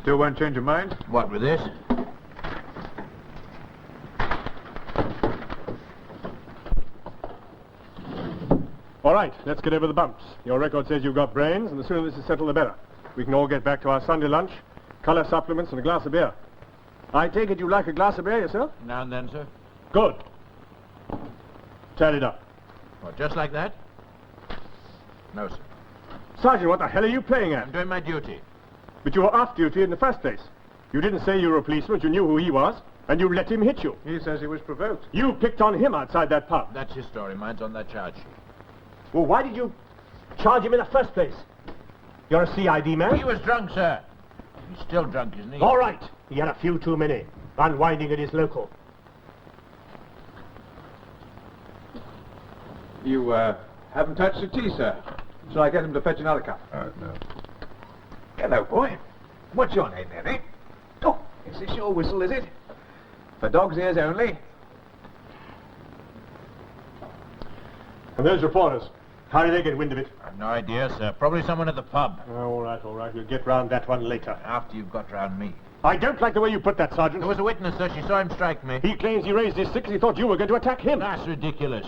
still won't change your mind? What, with this? All right, let's get over the bumps. Your record says you've got brains, and the sooner this is settled, the better. We can all get back to our Sunday lunch, colour supplements, and a glass of beer. I take it you like a glass of beer yourself? Now and then, sir. Good. Tally it up. What, just like that? No, sir. Sergeant, what the hell are you playing at? I'm doing my duty. But you were off duty in the first place. You didn't say you were a policeman, but you knew who he was, and you let him hit you. He says he was provoked. You picked on him outside that pub. That's his story. Mine's on that charge sheet. Well, why did you charge him in the first place? You're a CID man? He was drunk, sir. He's still drunk, isn't he? All right. He had a few too many. Unwinding at his local. You, haven't touched the tea, sir. Shall I get him to fetch another cup? No. Hello, boy. What's your name, then, eh? Oh, is this your whistle, is it? For dog's ears only? And those reporters, how did they get wind of it? I've no idea, sir. Probably someone at the pub. Oh, all right. We'll get round that one later. After you've got round me. I don't like the way you put that, Sergeant. There was a witness, sir. She saw him strike me. He claims he raised his stick and he thought you were going to attack him. That's ridiculous.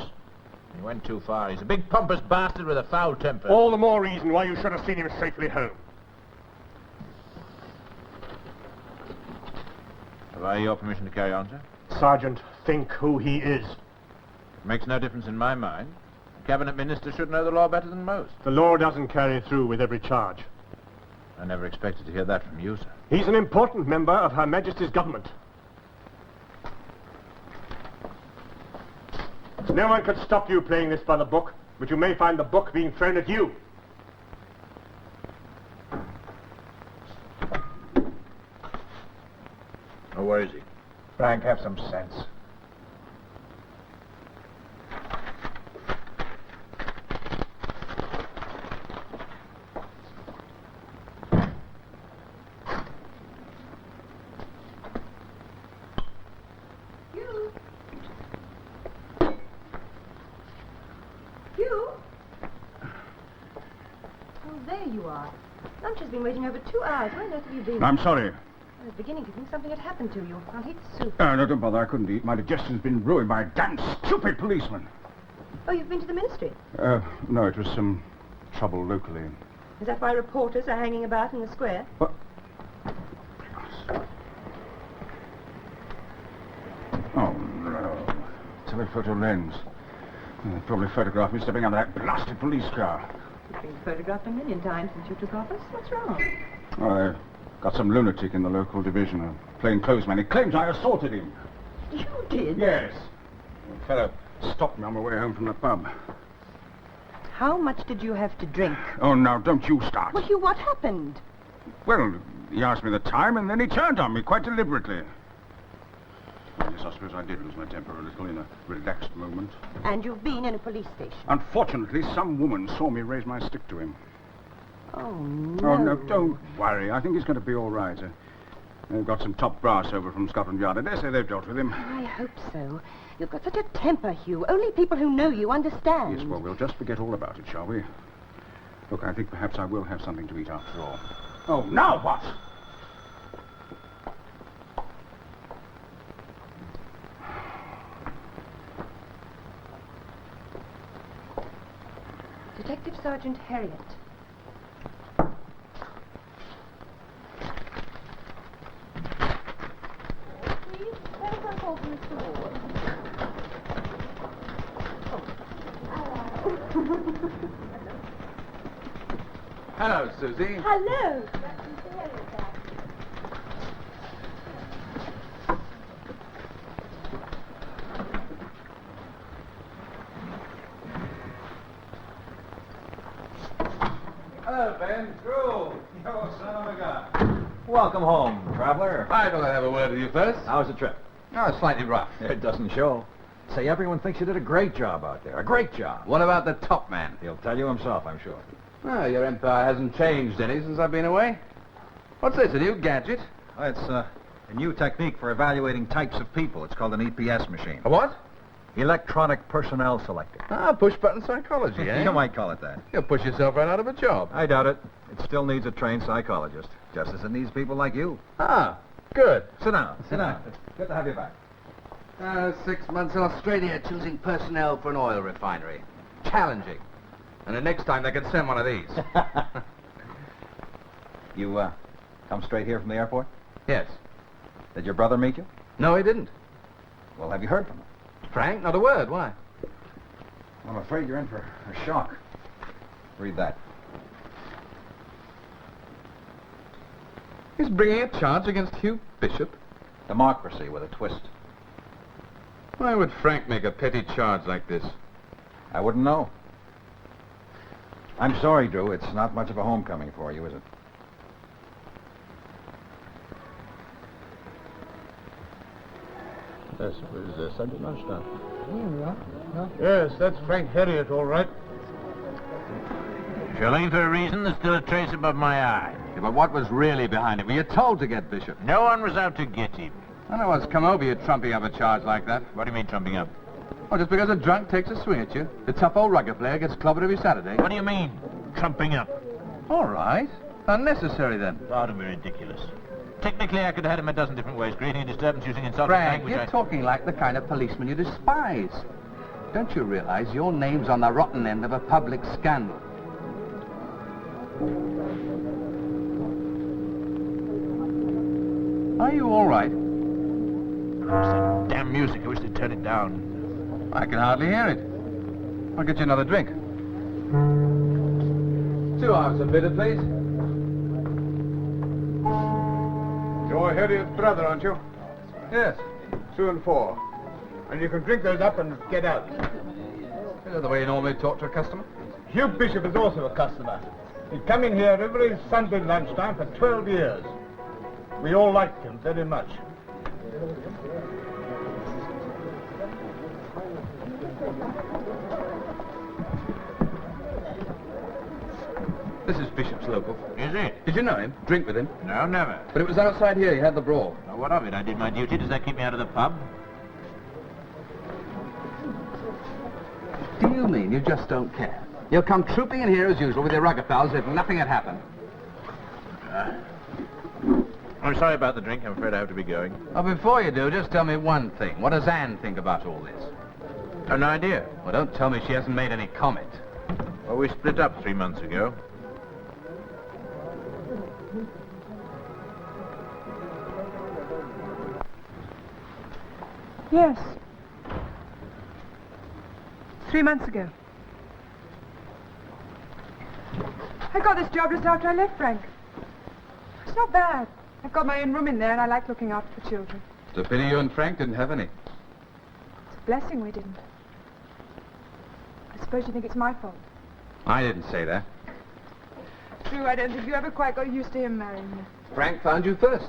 He went too far. He's a big pompous bastard with a foul temper. All the more reason why you should have seen him safely home. Have I your permission to carry on, sir? Sergeant, think who he is. Makes no difference in my mind. A cabinet minister should know the law better than most. The law doesn't carry through with every charge. I never expected to hear that from you, sir. He's an important member of Her Majesty's government. No one could stop you playing this by the book, but you may find the book being thrown at you. Oh, where is he? Frank, have some sense. Lunch has been waiting over 2 hours. Where on earth have you been? I'm sorry. I was beginning to think something had happened to you. I'll heat the soup. No, don't bother. I couldn't eat. My digestion's been ruined by a damn stupid policeman. Oh, you've been to the ministry? No, it was some trouble locally. Is that why reporters are hanging about in the square? What? Oh, no. Telephoto lens. They probably photographed me stepping out of that blasted police car. You've been photographed a million times since you took office. What's wrong? Oh, they've got some lunatic in the local division, a plainclothesman. He claims I assaulted him. You did? Yes. The fellow stopped me on my way home from the pub. How much did you have to drink? Oh, now, don't you start. Well, Hugh, what happened? Well, he asked me the time, and then he turned on me quite deliberately. Yes, I suppose I did lose my temper a little in a relaxed moment. And you've been in a police station? Unfortunately, some woman saw me raise my stick to him. Oh, no. Oh, no, don't worry. I think he's going to be all right. They've got some top brass over from Scotland Yard. I dare say they've dealt with him. I hope so. You've got such a temper, Hugh. Only people who know you understand. Yes, well, we'll just forget all about it, shall we? Look, I think perhaps I will have something to eat after all. Oh, now what? Detective Sergeant Herriot. Please, telephone call from Mr. Ward. Hello, Susie. Hello. Hello, Ben. Drew. Your son of a gun. Welcome home, traveler. I thought I'd have a word with you first. How's the trip? Oh, slightly rough. It doesn't show. Say, everyone thinks you did a great job out there. A great job. What about the top man? He'll tell you himself, I'm sure. Well, your empire hasn't changed any since I've been away. What's this, a new gadget? It's a new technique for evaluating types of people. It's called an EPS machine. A what? Electronic personnel selector. Ah, push-button psychology, eh? You might call it that. You'll push yourself right out of a job. I doubt it. It still needs a trained psychologist, just as it needs people like you. Ah, good. Sit down. Sit down. Good to have you back. 6 months in Australia choosing personnel for an oil refinery. Challenging. And the next time they could send one of these. You, come straight here from the airport? Yes. Did your brother meet you? No, he didn't. Well, have you heard from him? Frank, not a word. Why? I'm afraid you're in for a shock. Read that. He's bringing a charge against Hugh Bishop. Democracy with a twist. Why would Frank make a petty charge like this? I wouldn't know. I'm sorry, Drew. It's not much of a homecoming for you, is it? Yes, it was Sunday lunchtime. Yes, that's Frank Herriot, all right. If you're looking for a reason, there's still a trace above my eye. Yeah, but what was really behind it? Were you told to get Bishop? No one was out to get him. I know what's come over you trumping up a charge like that. What do you mean, trumping up? Well, just because a drunk takes a swing at you, the tough old rugby player gets clobbered every Saturday. What do you mean, trumping up? All right. Unnecessary, then. Far to be ridiculous. Technically, I could have had him a dozen different ways, creating a disturbance, using insulting Frank, language. you're talking like the kind of policeman you despise. Don't you realize your name's on the rotten end of a public scandal? Are you all right? What's that damn music? I wish they'd turn it down. I can hardly hear it. I'll get you another drink. 2 hours of bitter, please. You're Herriot's brother, aren't you? Yes. 2 and 4. And you can drink those up and get out. Is that the way you normally talk to a customer? Hugh Bishop is also a customer. He'd come in here every Sunday lunchtime for 12 years. We all liked him very much. This is Bishop's local. Is it? Did you know him? Drink with him? No, never. But it was outside here you had the brawl. Now, what of it? I did my duty. Does that keep me out of the pub? Do you mean you just don't care? You'll come trooping in here as usual with your rugger pals as if nothing had happened. I'm sorry about the drink. I'm afraid I have to be going. Well, before you do, just tell me one thing. What does Anne think about all this? I've no idea. Well, don't tell me she hasn't made any comment. Well, we split up 3 months ago. Yes. 3 months ago. I got this job just after I left Frank. It's not bad. I've got my own room in there and I like looking after the children. It's a pity you and Frank didn't have any. It's a blessing we didn't. I suppose you think it's my fault. I didn't say that. True, I don't think you ever quite got used to him marrying me. Frank found you first.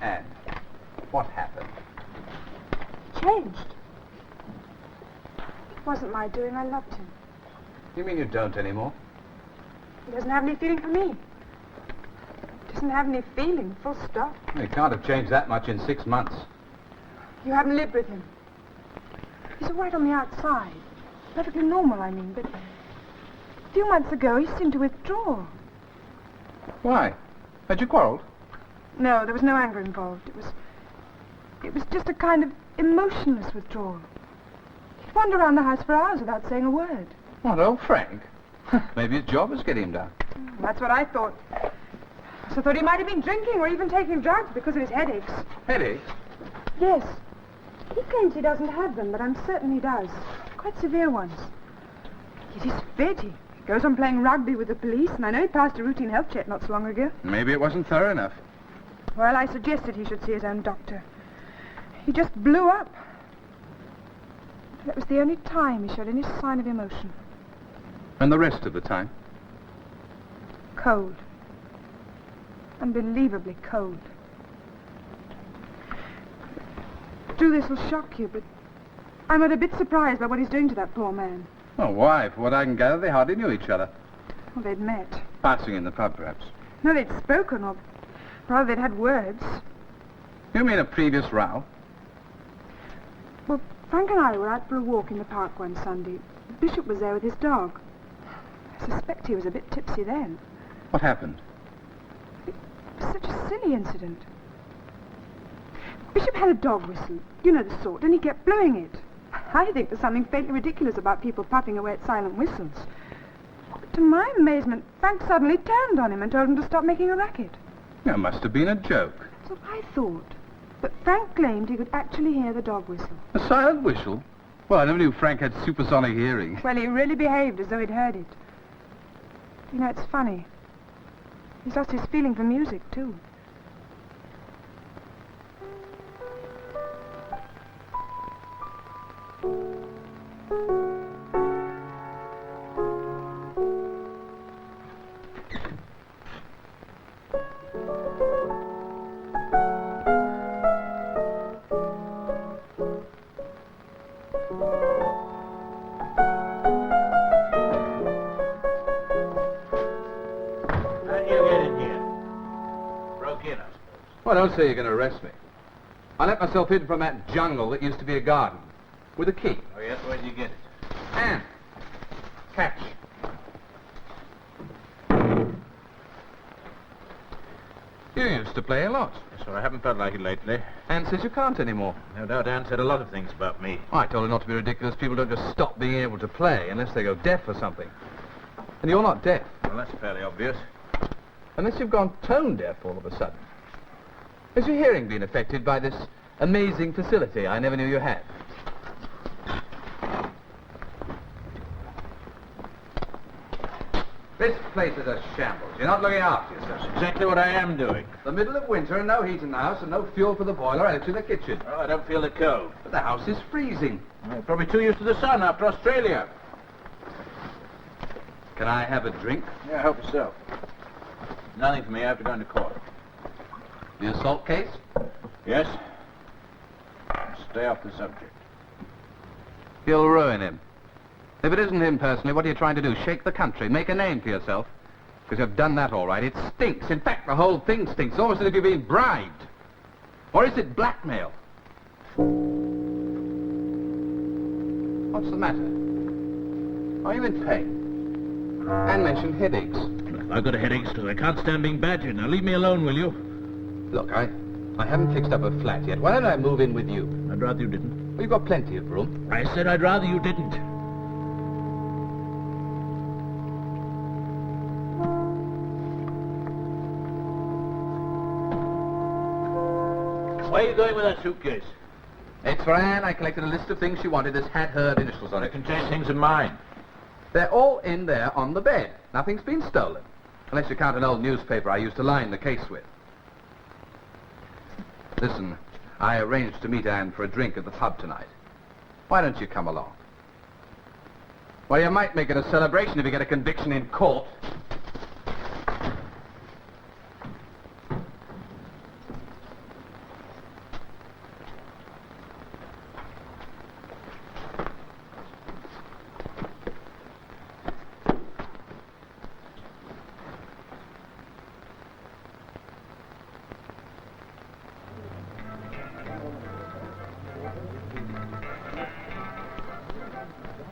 Anne, what happened? Changed. It wasn't my doing. I loved him. You mean you don't anymore? He doesn't have any feeling for me. Doesn't have any feeling, full stop. You can't have changed that much in 6 months. You haven't lived with him. He's all right on the outside. Perfectly normal, I mean, but a few months ago he seemed to withdraw. Why? Had you quarreled? No, there was no anger involved. It was just a kind of emotionless withdrawal. He'd wander around the house for hours without saying a word. What, old Frank? Maybe his job was getting him down. That's what I thought. So I thought he might have been drinking or even taking drugs because of his headaches. Headaches? Yes. He claims he doesn't have them, but I'm certain he does. Quite severe ones. Yet he's fit. He goes on playing rugby with the police, and I know he passed a routine health check not so long ago. Maybe it wasn't thorough enough. Well, I suggested he should see his own doctor. He just blew up. That was the only time he showed any sign of emotion. And the rest of the time? Cold. Unbelievably cold. Drew, this will shock you, but I'm a bit surprised by what he's doing to that poor man. Oh, why? From what I can gather, they hardly knew each other. Well, they'd met. Passing in the pub, perhaps. No, they'd spoken, or Probably they'd had words. You mean a previous row? Well, Frank and I were out for a walk in the park one Sunday. The Bishop was there with his dog. I suspect he was a bit tipsy then. What happened? It was such a silly incident. Bishop had a dog whistle, you know the sort, and he kept blowing it. I think there's something faintly ridiculous about people puffing away at silent whistles. But to my amazement, Frank suddenly turned on him and told him to stop making a racket. It must have been a joke. That's what I thought. But Frank claimed he could actually hear the dog whistle. A silent whistle? Well, I never knew Frank had supersonic hearing. Well, he really behaved as though he'd heard it. You know, it's funny. He's lost his feeling for music, too. Well, don't say you're going to arrest me. I let myself in from that jungle that used to be a garden. With a key. Oh, yes? Where did you get it? And catch. You used to play a lot. Yes, well, I haven't felt like it lately. Anne says you can't anymore. No doubt Anne said a lot of things about me. I told her not to be ridiculous. People don't just stop being able to play unless they go deaf or something. And you're not deaf. Well, that's fairly obvious. Unless you've gone tone deaf all of a sudden. Has your hearing been affected by this amazing facility I never knew you had? This place is a shambles. You're not looking after yourself. Exactly what I am doing. The middle of winter and no heat in the house and no fuel for the boiler and it's in the kitchen. Well, I don't feel the cold. But the house is freezing. I'm probably too used to the sun after Australia. Can I have a drink? Yeah, help yourself. Nothing for me. I have to go into court. The assault case? Yes? Stay off the subject. You'll ruin him. If it isn't him personally, what are you trying to do? Shake the country, make a name for yourself? Because you've done that all right. It stinks. In fact, the whole thing stinks. Almost as if you've been bribed. Or is it blackmail? What's the matter? Are you in pain? Anne mentioned headaches. I've got a headache too. I can't stand being badgered. Now leave me alone, will you? Look, I haven't fixed up a flat yet. Why don't I move in with you? I'd rather you didn't. Well, you've got plenty of room. I said I'd rather you didn't. Where are you going with that suitcase? It's for Anne. I collected a list of things she wanted. This had her initials on It it. contains things of mine. They're all in there on the bed. Nothing's been stolen. Unless you count an old newspaper I used to line the case with. Listen, I arranged to meet Anne for a drink at the pub tonight. Why don't you come along? Well, you might make it a celebration if you get a conviction in court.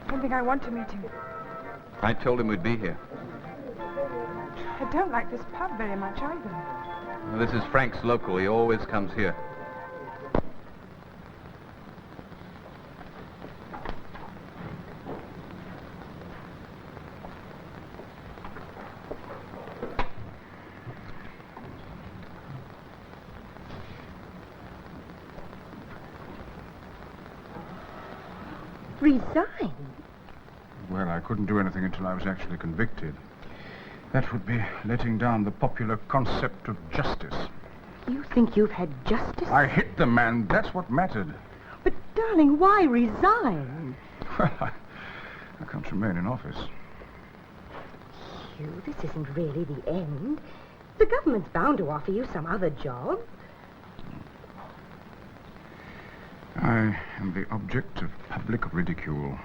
I don't think I want to meet him. I told him we'd be here. I don't like this pub very much either. Well, this is Frank's local. He always comes here. Resign? Well, I couldn't do anything until I was actually convicted. That would be letting down the popular concept of justice. You think you've had justice? I hit the man. That's what mattered. But, darling, why resign? Well, I can't remain in office. Hugh, this isn't really the end. The government's bound to offer you some other job. I am the object of public ridicule,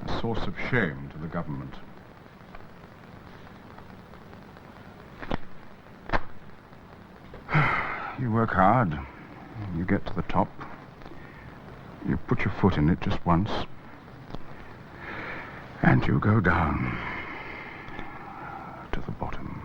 a source of shame to the government. You work hard. You get to the top. You put your foot in it just once. And you go down to the bottom.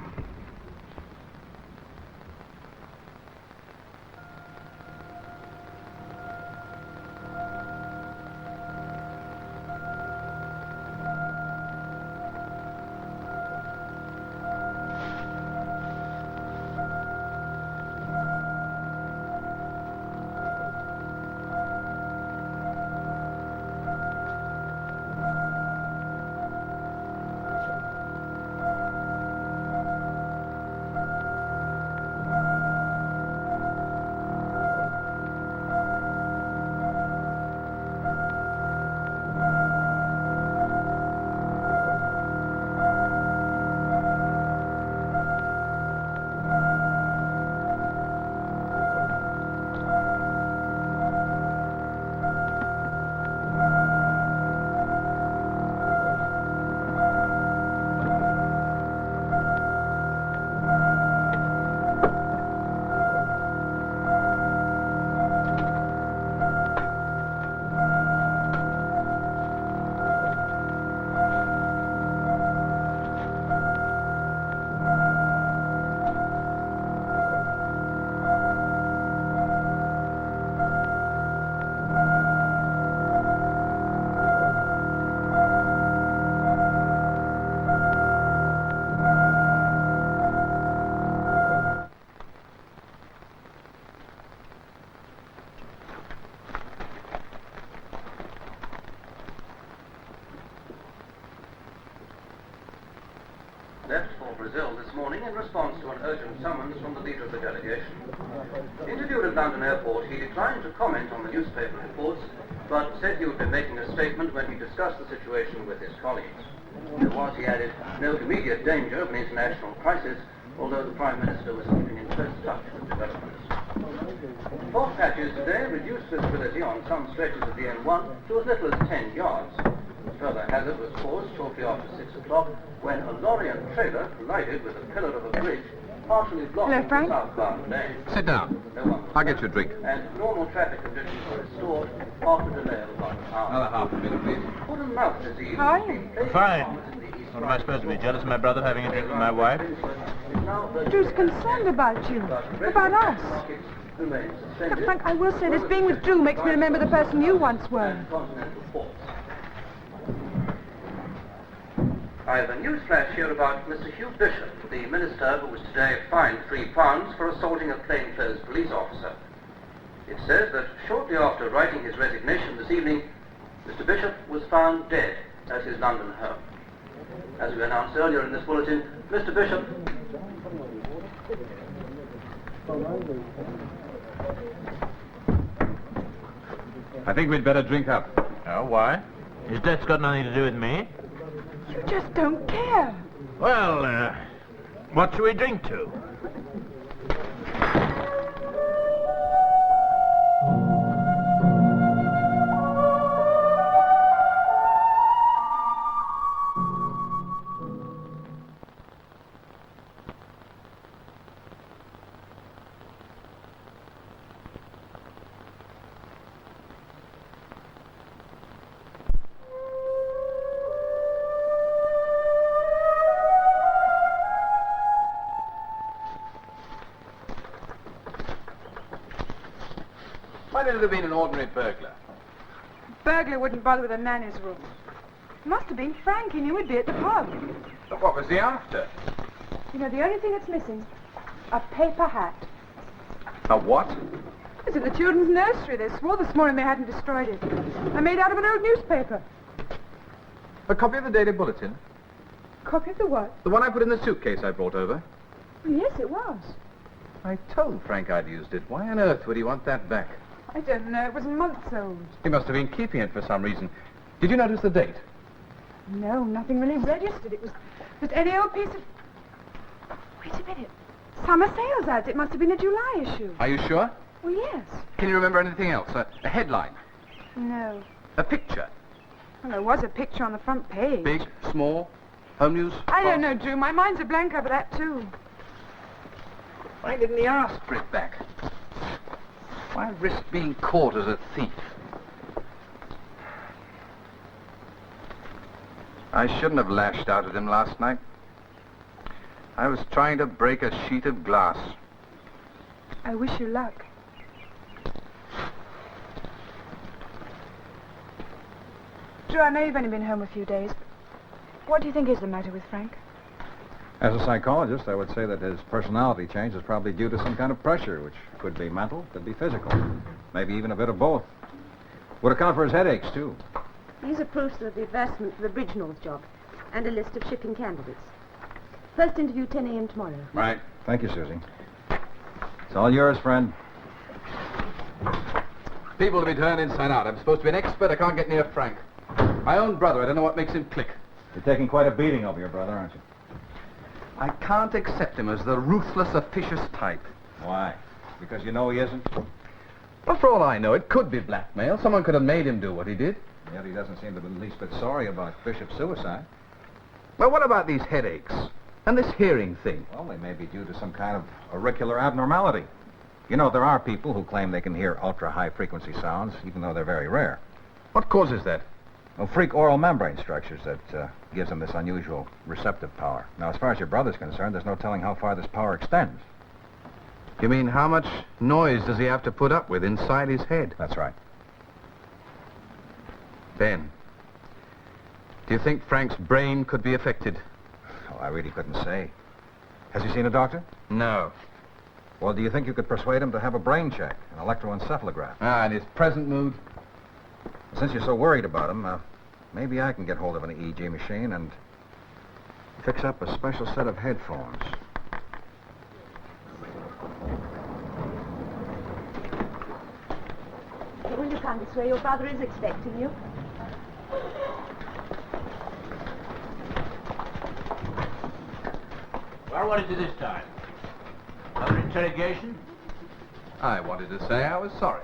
Left for Brazil this morning in response to an urgent summons from the leader of the delegation. Interviewed at London Airport, he declined to comment on the newspaper reports, but said he would be making a statement when he discussed the situation with his colleagues. There was, he added, no immediate danger of an international crisis, although the Prime Minister was keeping in close touch with developments. Fog patches today reduced visibility on some stretches of the M1 to as little as 10 yards. Further hazard was caused shortly after 6 o'clock when a lorry and trailer collided with a pillar of a bridge, partially blocking the southbound lane. Sit down. I'll get you a drink. And normal traffic conditions were restored after a delay of about an hour. Another half a minute, please. Foot and mouth disease. How are you? Fine. What am I supposed to be, jealous of my brother having a drink with my wife? Drew's concerned about you. About us. Look, Frank, I will say this. Being with Drew makes me remember the person you once were. I have a news flash here about Mr. Hugh Bishop, the minister who was today fined £3 for assaulting a plainclothes police officer. It says that shortly after writing his resignation this evening, Mr. Bishop was found dead at his London home. As we announced earlier in this bulletin, Mr. Bishop... I think we'd better drink up. Oh, why? His death's got nothing to do with me. You just don't care. Well, what shall we drink to? Why did it have been an ordinary burglar? Burglar wouldn't bother with a nanny's room. Must have been Frank. He knew he'd be at the pub. But what was he after? You know, the only thing that's missing, a paper hat. A what? It's in the children's nursery. They swore this morning they hadn't destroyed it. I made out of an old newspaper. A copy of the Daily Bulletin? Copy of the what? The one I put in the suitcase I brought over. Yes, it was. I told Frank I'd used it. Why on earth would he want that back? I don't know. It was months old. He must have been keeping it for some reason. Did you notice the date? No, nothing really registered. It was just any old piece of... Wait a minute. Summer sales ads. It must have been a July issue. Are you sure? Well, yes. Can you remember anything else? A headline? No. A picture? Well, there was a picture on the front page. Big, small, home news? I don't know, Drew. My mind's a blank over that, too. Why didn't he ask for it back? Why risk being caught as a thief? I shouldn't have lashed out at him last night. I was trying to break a sheet of glass. I wish you luck. Drew, I know you've only been home a few days, but what do you think is the matter with Frank? As a psychologist, I would say that his personality change is probably due to some kind of pressure, which could be mental, could be physical. Maybe even a bit of both. Would account for his headaches, too. These are proofs of the advertisement for the Bridge North job and a list of shipping candidates. First interview 10 a.m. tomorrow. Right. Thank you, Susie. It's all yours, friend. People to be turned inside out. I'm supposed to be an expert. I can't get near Frank. My own brother. I don't know what makes him click. You're taking quite a beating over your brother, aren't you? I can't accept him as the ruthless, officious type. Why? Because you know he isn't? Well, for all I know, it could be blackmail. Someone could have made him do what he did. Yet he doesn't seem to be the least bit sorry about Bishop's suicide. Well, what about these headaches? And this hearing thing? Well, they may be due to some kind of auricular abnormality. You know, there are people who claim they can hear ultra-high-frequency sounds, even though they're very rare. What causes that? Well, freak oral membrane structures that gives them this unusual receptive power. Now, as far as your brother's concerned, there's no telling how far this power extends. You mean how much noise does he have to put up with inside his head? That's right. Ben, do you think Frank's brain could be affected? Oh, I really couldn't say. Has he seen a doctor? No. Well, do you think you could persuade him to have a brain check, an electroencephalograph? Ah, in his present mood? Since you're so worried about him, maybe I can get hold of an EEG machine and fix up a special set of headphones. Will you come this way? Your brother is expecting you. Well, what is it this time? Another interrogation? I wanted to say I was sorry.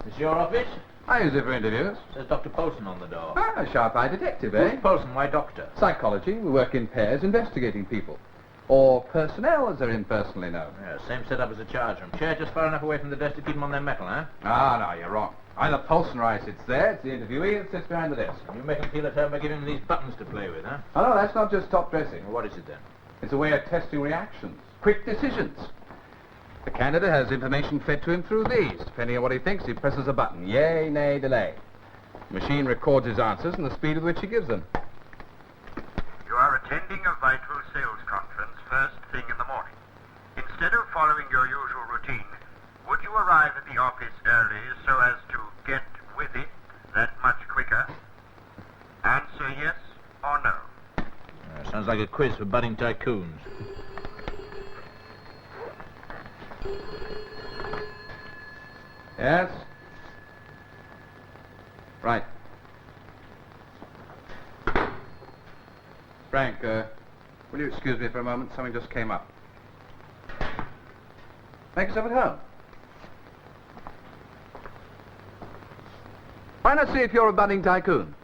This your office? I use it for interviews. Says Dr. Polson on the door. Ah, a sharp-eyed detective, eh? Who's Polson? Why doctor? Psychology. We work in pairs investigating people. Or personnel, as they're impersonally known. Yeah, same setup as a charge room. Chair just far enough away from the desk to keep them on their metal, huh? Ah, no, you're wrong. Either Polson or I sits there. It's the interviewee that sits behind the desk. You make them feel at home by giving them these buttons to play with, huh? Oh, no, that's not just top dressing. Well, what is it then? It's a way of testing reactions. Quick decisions. The candidate has information fed to him through these. Depending on what he thinks, he presses a button. Yay, nay, delay. The machine records his answers and the speed with which he gives them. You are attending a vital sales conference first thing in the morning. Instead of following your usual routine, would you arrive at the office early so as to get with it that much quicker? Answer yes or no. Sounds like a quiz for budding tycoons. Yes? Right. Frank, will you excuse me for a moment? Something just came up. Make yourself at home. Why not see if you're a budding tycoon?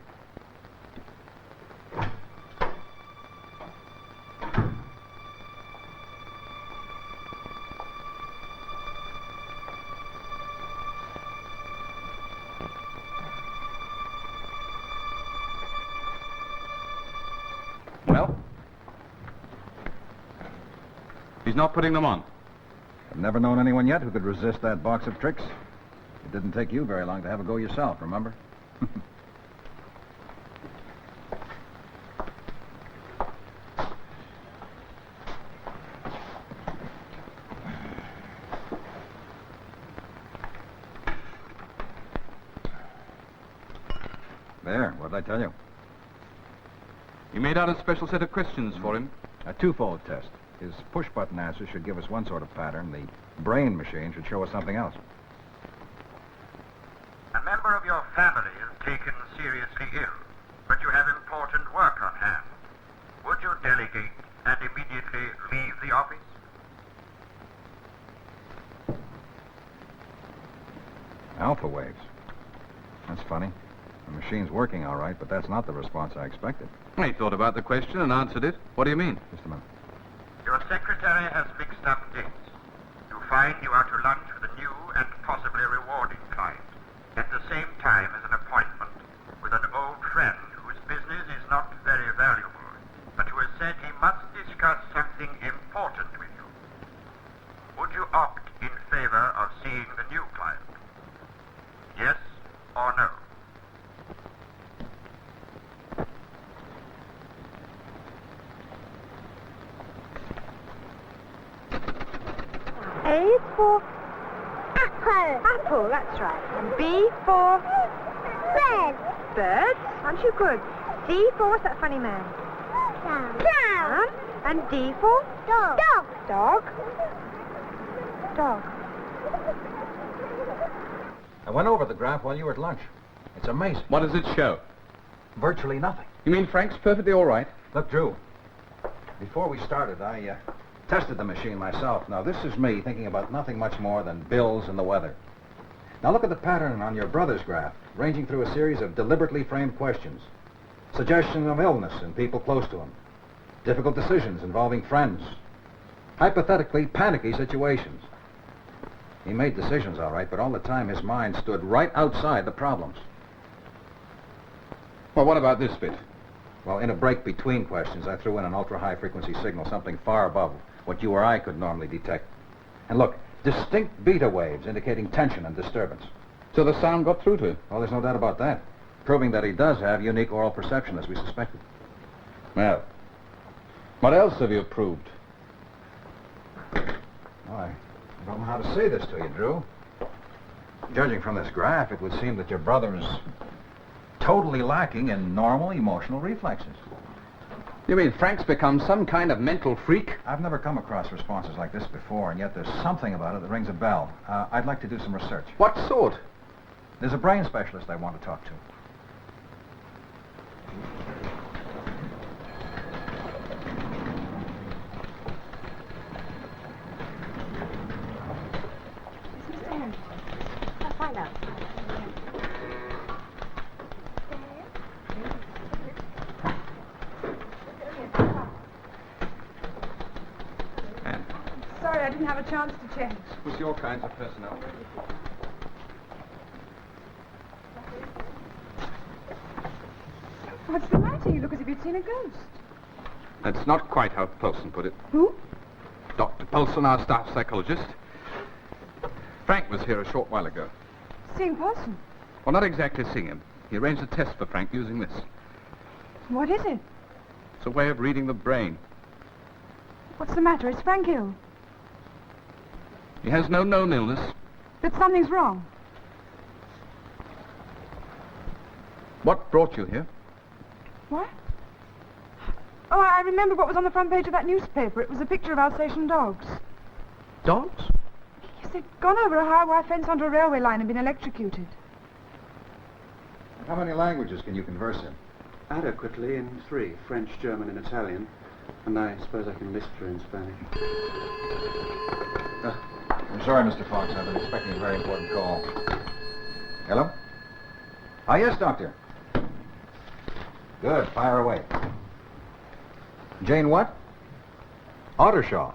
Well? He's not putting them on. I've never known anyone yet who could resist that box of tricks. It didn't take you very long to have a go yourself, remember? There, what did I tell you? You made out a special set of questions for him. A twofold test. His push-button answers should give us one sort of pattern. The brain machine should show us something else. A member of your family is taken seriously ill, but you have important work on hand. Would you delegate and immediately leave the office? Alpha waves. That's funny. The machine's working all right, but that's not the response I expected. He thought about the question and answered it. What do you mean? Just a minute. Your secretary has fixed up dates. You find you are to lunch with a new and possibly rewarding client. At the same time as an appointment with an old friend whose business is not very valuable, but who has said he must discuss something important with you. Would you opt in favor of seeing the new client? Yes or no? A is for apple. Apple, that's right. And B for bird. Bird? Aren't you good? D for what's that funny man? Cow. And D for dog. Dog. Dog. I went over the graph while you were at lunch. It's amazing. What does it show? Virtually nothing. You mean Frank's perfectly all right? Look, Drew, before we started, I tested the machine myself. Now, this is me thinking about nothing much more than bills and the weather. Now, look at the pattern on your brother's graph, ranging through a series of deliberately framed questions. Suggestion of illness in people close to him. Difficult decisions involving friends. Hypothetically panicky situations. He made decisions, all right, but all the time his mind stood right outside the problems. Well, what about this bit? Well, in a break between questions, I threw in an ultra-high frequency signal, something far above what you or I could normally detect. And look, distinct beta waves indicating tension and disturbance. So the sound got through to him? Well, there's no doubt about that. Proving that he does have unique oral perception, as we suspected. Well, what else have you proved? Oh, I don't know how to say this to you, Drew. Judging from this graph, it would seem that your brother is totally lacking in normal emotional reflexes. You mean Frank's become some kind of mental freak? I've never come across responses like this before, and yet there's something about it that rings a bell. I'd like to do some research. What sort? There's a brain specialist I want to talk to. I'll find out. Sorry, I didn't have a chance to change. With your kinds of personnel. What's the matter? You look as if you'd seen a ghost. That's not quite how Polson put it. Who? Dr. Polson, our staff psychologist. Frank was here a short while ago. Seeing Paulson. Well, not exactly seeing him. He arranged a test for Frank using this. What is it? It's a way of reading the brain. What's the matter? Is Frank ill? He has no known illness. That something's wrong. What brought you here? What? Oh, I remember what was on the front page of that newspaper. It was a picture of Alsatian dogs. Dogs? Yes, they'd gone over a high wire fence onto a railway line and been electrocuted. How many languages can you converse in? Adequately in 3, French, German, and Italian. And I suppose I can list her in Spanish. I'm sorry, Mr. Fox. I've been expecting a very important call. Hello? Ah, yes, Doctor. Good. Fire away. Jane what? Ottershaw.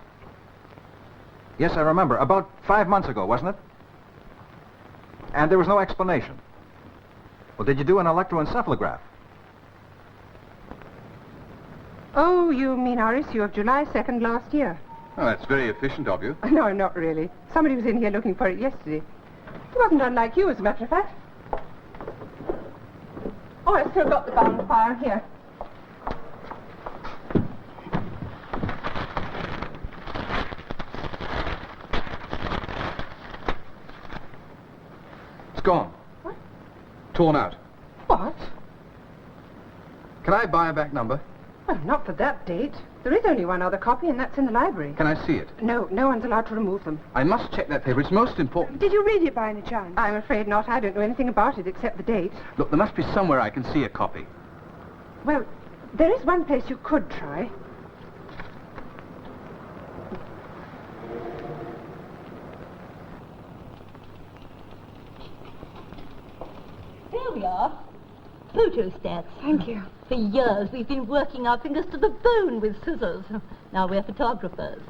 Yes, I remember. About 5 months ago, wasn't it? And there was no explanation. Well, did you do an electroencephalograph? Oh, you mean our issue of July 2nd last year? Oh, that's very efficient of you. No, not really. Somebody was in here looking for it yesterday. It wasn't unlike you, as a matter of fact. Oh, I still got the bound fire here. It's gone. What? Torn out. What? Can I buy a back number? Well, not for that date. There is only one other copy, and that's in the library. Can I see it? No, no one's allowed to remove them. I must check that paper. It's most important. Did you read it by any chance? I'm afraid not. I don't know anything about it except the date. Look, there must be somewhere I can see a copy. Well, there is one place you could try. Here we are. photostats. Thank you. For years, we've been working our fingers to the bone with scissors. Now we're photographers.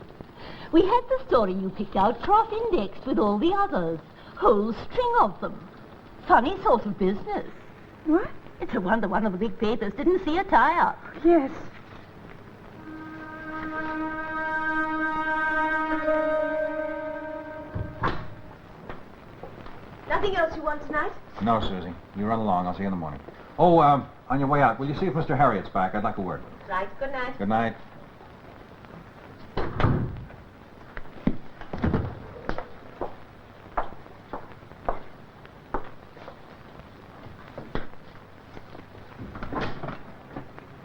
We had the story you picked out cross-indexed with all the others. Whole string of them. Funny sort of business. What? It's a wonder one of the big papers didn't see a tie-up. Yes. Nothing else you want tonight? No, Susie. You run along. I'll see you in the morning. Oh, on your way out, will you see if Mr. Herriot's back? I'd like a word with him. Right. Good night. Good night.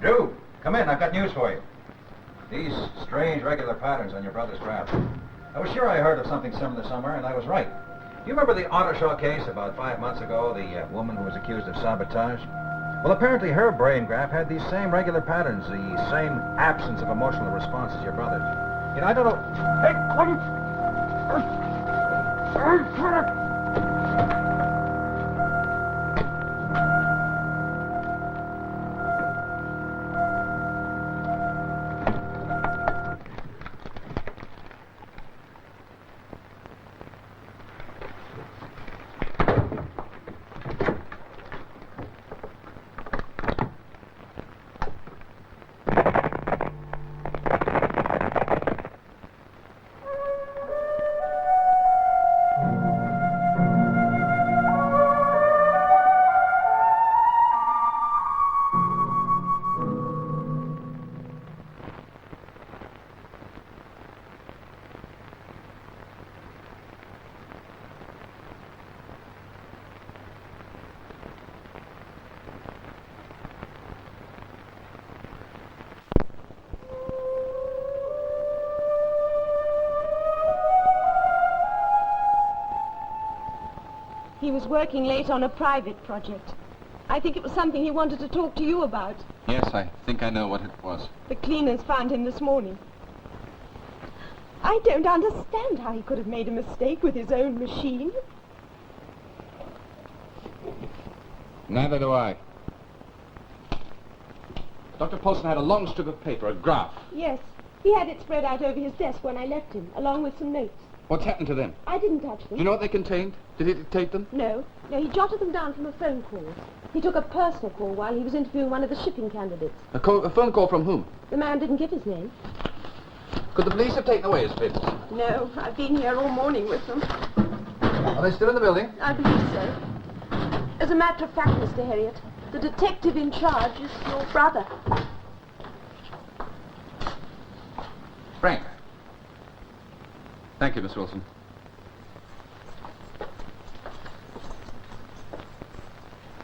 Drew, come in. I've got news for you. These strange regular patterns on your brother's graph. I was sure I heard of something similar somewhere, and I was right. Do you remember the Ottershaw case about 5 months ago, the woman who was accused of sabotage? Well, apparently her brain graph had these same regular patterns, the same absence of emotional response as your brother's. You know, I don't know... Hey, He was working late on a private project. I think it was something he wanted to talk to you about. Yes, I think I know what it was. The cleaners found him this morning. I don't understand how he could have made a mistake with his own machine. Neither do I. Dr. Paulson had a long strip of paper, a graph. Yes, he had it spread out over his desk when I left him, along with some notes. What's happened to them? I didn't touch them. Do you know what they contained? Did he dictate them? No, he jotted them down from a phone call. He took a personal call while he was interviewing one of the shipping candidates. A phone call from whom? The man didn't give his name. Could the police have taken away his papers? No, I've been here all morning with them. Are they still in the building? I believe so. As a matter of fact, Mr. Herriot, the detective in charge is your brother. Frank. Thank you, Miss Wilson.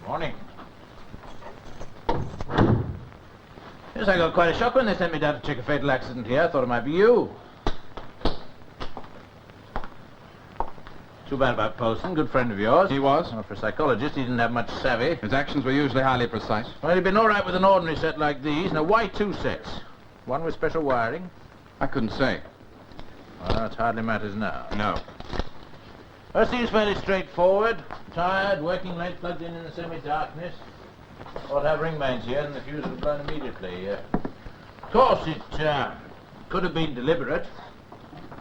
Morning. Yes, I got quite a shock when they sent me down to check a fatal accident here. I thought it might be you. Too bad about Paulson, good friend of yours. He was? Well, for a psychologist, he didn't have much savvy. His actions were usually highly precise. Well, he'd been all right with an ordinary set like these. Now, why 2 sets? One with special wiring? I couldn't say. Well, it hardly matters now. No. Well, it seems fairly straightforward. Tired, working late, plugged in the semi-darkness. Ought to have ring mains here, and the fuse would have blown immediately. Of course, it could have been deliberate.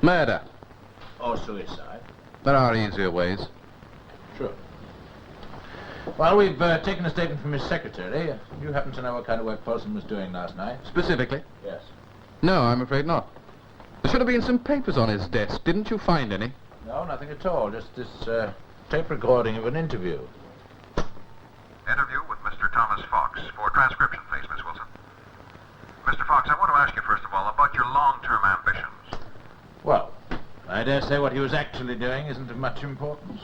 Murder. Or suicide. There are easier ways. Sure. Well, we've taken a statement from his secretary. You happen to know what kind of work Paulson was doing last night? Specifically? Yes. No, I'm afraid not. There should have been some papers on his desk. Didn't you find any? No, nothing at all. Just this tape recording of an interview. Interview with Mr. Thomas Fox. For transcription, please, Miss Wilson. Mr. Fox, I want to ask you, first of all, about your long-term ambitions. Well, I dare say what he was actually doing isn't of much importance.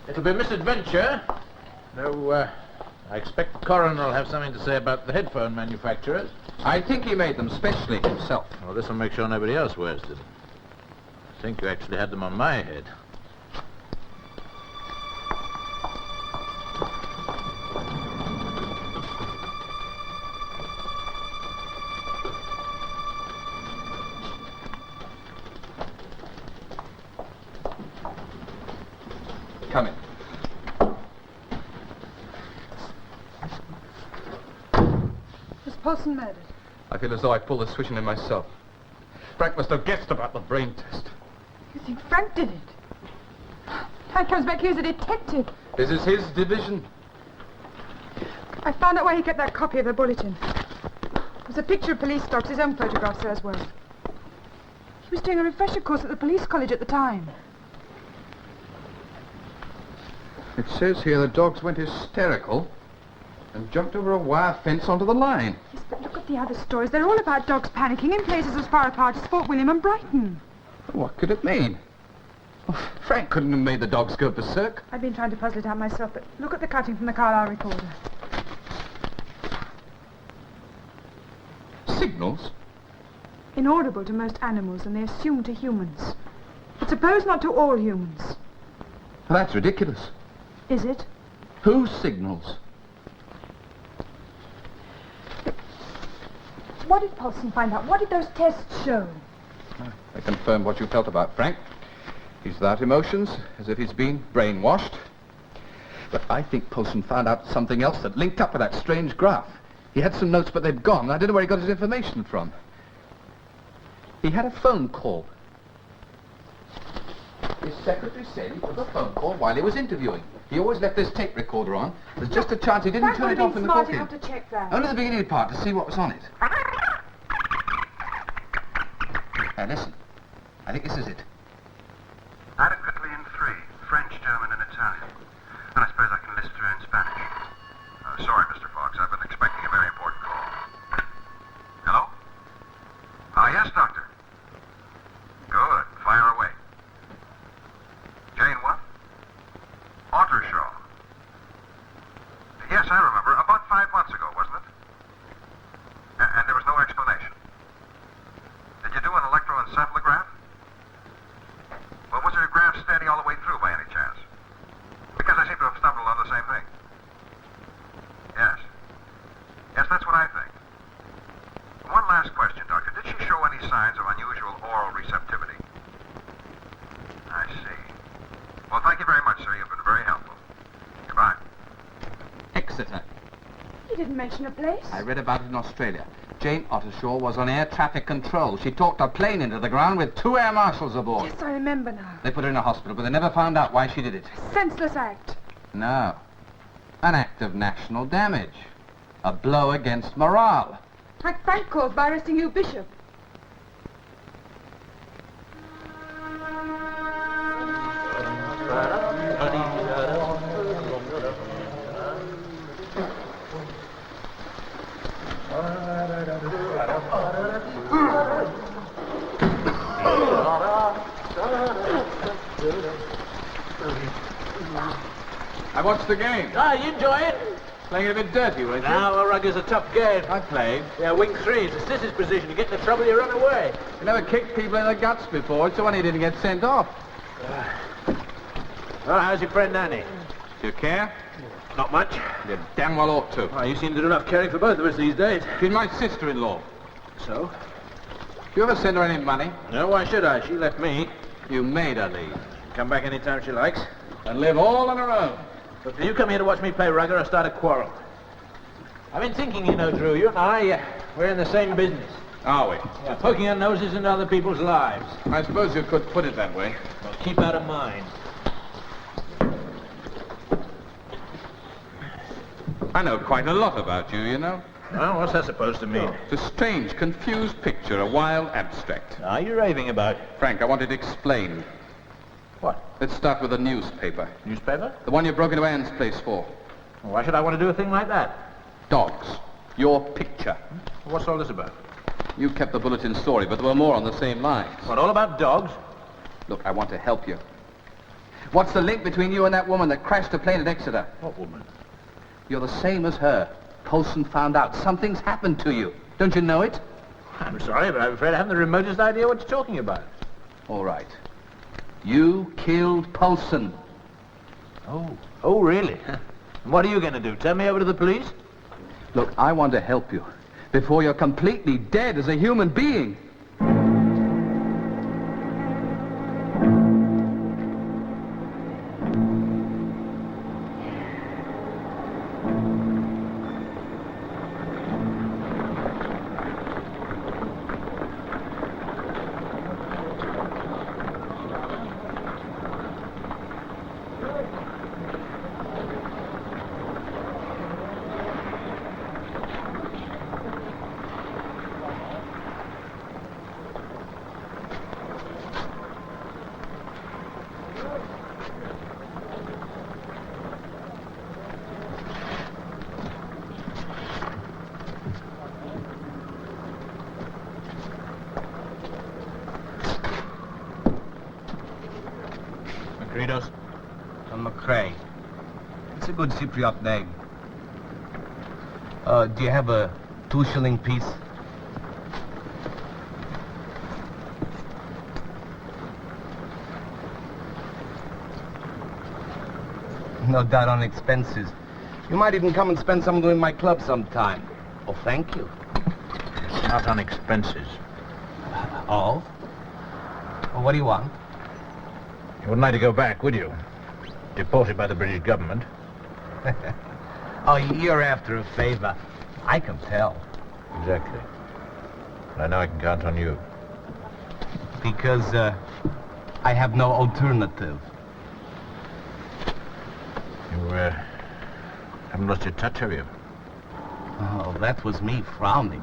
It'll be a misadventure, though I expect the coroner will have something to say about the headphone manufacturers. I think he made them specially himself. Well, this will make sure nobody else wears them. I think you actually had them on my head. Come in. Paulson murdered. I feel as though I pulled the switch on him myself. Frank must have guessed about the brain test. You think Frank did it? Frank comes back here as a detective. This is his division. I found out where he kept that copy of the bulletin. There's a picture of police dogs, his own photographs there as well. He was doing a refresher course at the police college at the time. It says here the dogs went hysterical and jumped over a wire fence onto the line. Yes, but look at the other stories. They're all about dogs panicking in places as far apart as Fort William and Brighton. What could it mean? Oh, Frank couldn't have made the dogs go berserk. I've been trying to puzzle it out myself, but look at the cutting from the Carlisle recorder. Signals? Inaudible to most animals, and they assume to humans. But suppose not to all humans. Well, that's ridiculous. Is it? Who signals? What did Paulson find out? What did those tests show? They confirmed what you felt about Frank. He's without emotions, as if he's been brainwashed. But I think Paulson found out something else that linked up with that strange graph. He had some notes, but they've gone. I don't know where he got his information from. He had a phone call. His secretary said he took a phone call while he was interviewing. He always left this tape recorder on. There's just a chance he didn't turn it off in the smart booking. enough to check that. Only the beginning part to see what was on it. Now listen. I think this is it. Adequately in 3, French, German, and Italian. And I suppose I can list through in Spanish. Sorry, Mr. Fox. I've been expecting a very important call. Hello? Ah, yes, Doctor. Good. Fire away. Jane what? Ottershaw. Yes, I remember. About 5 months ago, wasn't it? And there was no explanation. Did you do an electroencephalograph? Well, was your graph steady all the way through by any chance? Because I seem to have stumbled on the same thing. Yes. Yes, that's what I think. One last question, Doctor. Did she show any signs of unusual oral receptivity? I see. Well, thank you very much, sir. You've been very helpful. Goodbye. Exeter. He didn't mention a place. I read about it in Australia. Jane Ottershaw was on air traffic control. She talked a plane into the ground with 2 air marshals aboard. Yes, I remember now. They put her in a hospital, but they never found out why she did it. Senseless act. No. An act of national damage. A blow against morale. Like Frank caused by arresting Hugh Bishop. I watched the game. Ah, you enjoy it? Playing it a bit dirty, weren't you? Now, a rugger's a tough game. I played. Yeah, wing 3 is the sister's position. You get in trouble, you run away. You never kicked people in the guts before. It's the one he didn't get sent off. Well, how's your friend Annie? Do you care? Not much. You damn well ought to. Oh, you seem to do enough caring for both of us these days. She's my sister-in-law. So? Do you ever send her any money? No, why should I? She left me. You made her leave. Come back any time she likes. And live all on her own. But if you come here to watch me play rugger, I'll start a quarrel. I've been thinking, you know, Drew, you and I, we're in the same business. Are we? Yeah, poking our noses into other people's lives. I suppose you could put it that way. Well, keep out of mine. I know quite a lot about you, you know. Well, what's that supposed to mean? It's a strange, confused picture, a wild abstract. Are you raving about? Frank, I want it explained. What? Let's start with the newspaper. Newspaper? The one you broke into Anne's place for. Why should I want to do a thing like that? Dogs. Your picture. What's all this about? You kept the bulletin story, but there were more on the same lines. What, all about dogs? Look, I want to help you. What's the link between you and that woman that crashed the plane at Exeter? What woman? You're the same as her. Paulson found out. Something's happened to you. Don't you know it? I'm sorry, but I'm afraid I haven't the remotest idea what you're talking about. All right. You killed Paulson. Oh, really? And what are you going to do? Turn me over to the police? Look, I want to help you before you're completely dead as a human being. It's a good Cypriot name. Do you have a 2-shilling piece? No doubt on expenses. You might even come and spend some in my club sometime. Oh, thank you. It's not on expenses. Oh? Well, what do you want? You wouldn't like to go back, would you? Deported by the British government. Oh, you're after a favor. I can tell. Exactly. But I know I can count on you. Because, I have no alternative. You, haven't lost your touch, have you? Oh, that was me frowning.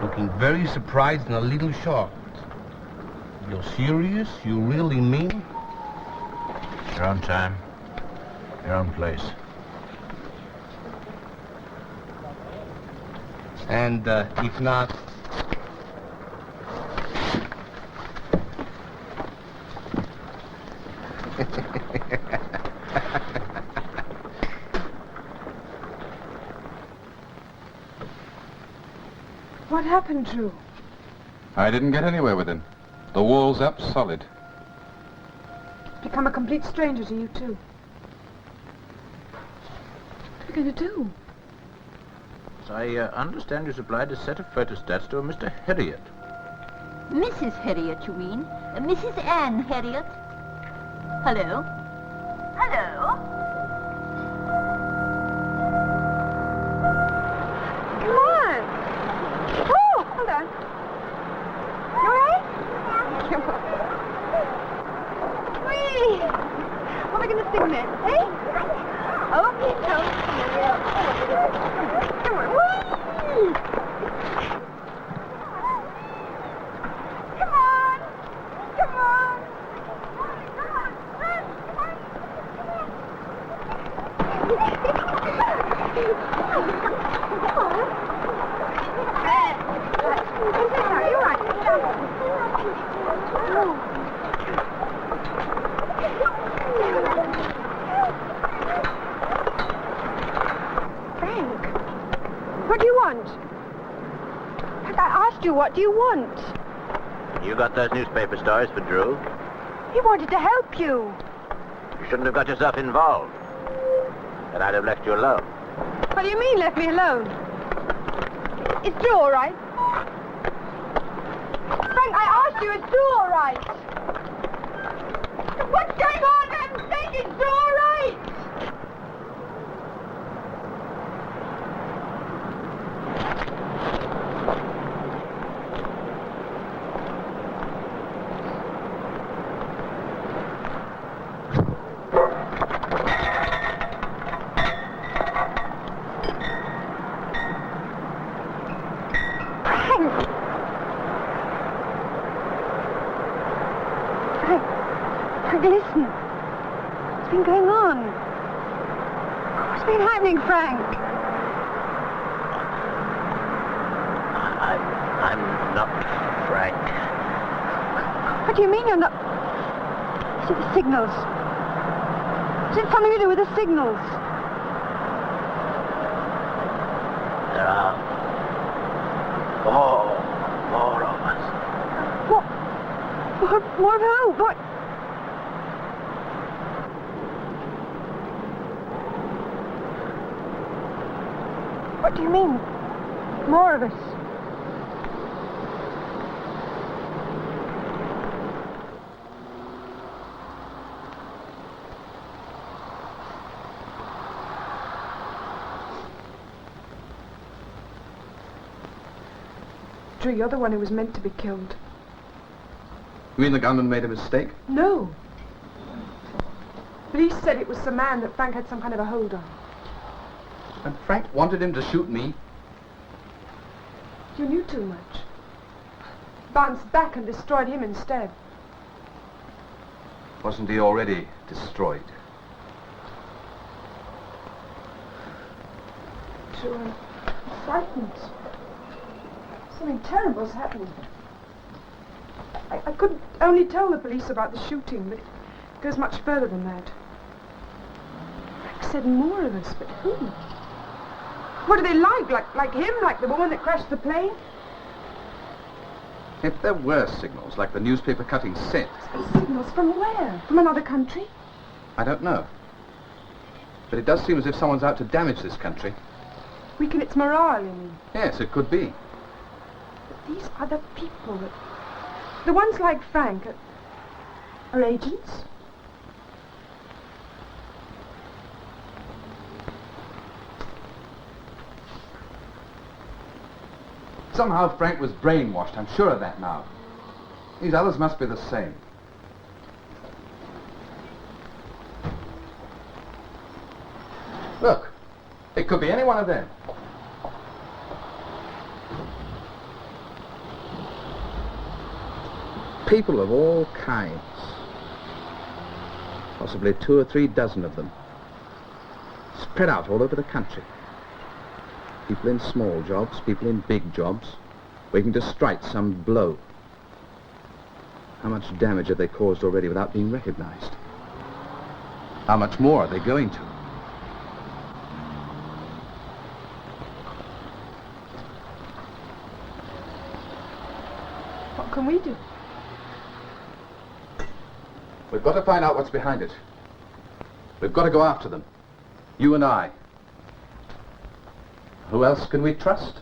Looking very surprised and a little shocked. You're serious? You really mean? Your own time. Your own place. And, if not... What happened, Drew? I didn't get anywhere with him. The wall's up solid. Become a complete stranger to you, too. What are you going to do? I understand you supplied a set of photostats to a Mr. Herriot. Mrs. Herriot, you mean? Mrs. Anne Herriot. Hello? Hello? Come on! Oh, hold on. You all right? Come on. Whee! What am I going to sing then, eh? Okay, come on. Whee! Come on! Come on! Frank, what do you want? I asked you, what do you want? You got those newspaper stories for Drew? He wanted to help you. You shouldn't have got yourself involved. Then I'd have left you alone. What do you mean, left me alone? Is Drew all right? Frank, I asked you, is Drew all right? What's going on? I'm saying, is Drew all right? Listen. What's been going on? What's been happening, Frank? I'm not Frank. What do you mean you're not... Is it the signals? Is it something to do with the signals? There are more of us. What? More of who? What? What do you mean? More of us? Drew, you're the one who was meant to be killed. You mean the gunman made a mistake? No. Police said it was the man that Frank had some kind of a hold on. And Frank wanted him to shoot me. You knew too much. Bounced back and destroyed him instead. Wasn't he already destroyed? Drew, I'm frightened. Something terrible's happening. I could only tell the police about the shooting, but it goes much further than that. Frank's said more of us, but who? What are they like? Like him? Like the woman that crashed the plane? If there were signals, like the newspaper cutting said. Signals from where? From another country? I don't know. But it does seem as if someone's out to damage this country. Weaken its morale, you mean? Yes, it could be. But these other people, the ones like Frank, are agents? Somehow Frank was brainwashed. I'm sure of that now. These others must be the same. Look, it could be any one of them. People of all kinds. Possibly 2 or 3 dozen of them. Spread out all over the country. People in small jobs, people in big jobs, waiting to strike some blow. How much damage have they caused already without being recognized? How much more are they going to? What can we do? We've got to find out what's behind it. We've got to go after them. You and I. Who else can we trust?